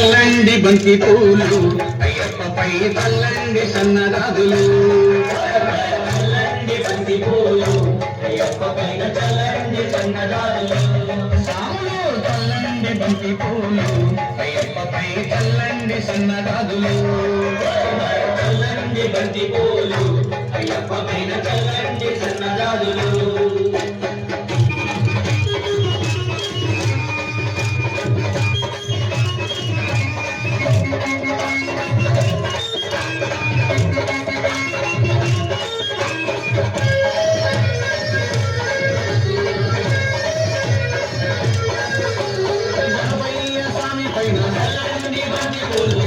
చల్లండి బంతి పూలు అయ్యప్పపై చల్లండి సన్నదాదులు చల్లండి బంతి పూలు అయ్యప్పపై చల్లండి సన్నదాదులు సాములు చల్లండి బంతి పూలు అయ్యప్పపై చల్లండి సన్నదాదులు చల్లండి బంతి పూలు అయ్యప్పపై చల్లండి సన్నదాదులు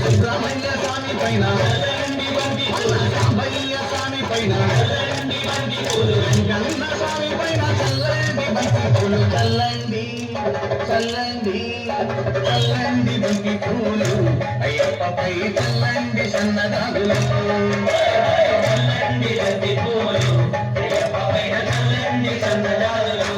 సుబ్రహ్మణ్య స్వామి పైన సాంబయ్య స్వామి పైన గంగన్న స్వామి పైన చల్లండి బంతి పూలు చల్లండి చల్లండి చల్లండి బంతి పూలు అయ్యప్పపై చల్లండి సన్నదాగులు చల్లండి బంతి పూలు అయ్యప్పపై చల్లండి సన్నదాగులు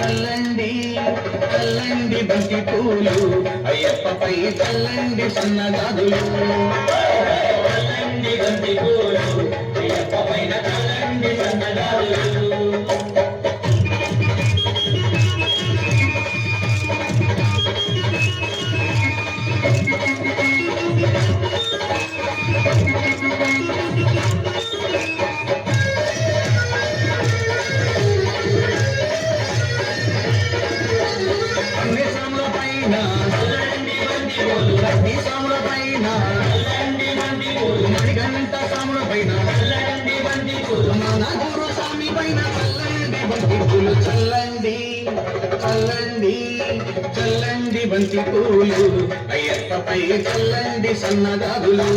చల్లండి చల్లండి బంతి పూలు అయ్యప్పపై చల్లండి సన్నదాదులు చల్లండి బంతి పూలు అయ్యప్పపై చల్లండి సన్నదాదులు మణిగంట సాముల పైన మన గురు స్వామి పైన చల్లండి బంతి పూలు చల్లండి చల్లండి చల్లండి బంతి పూలు అయ్యప్పపై చల్లండి సన్నదాదులు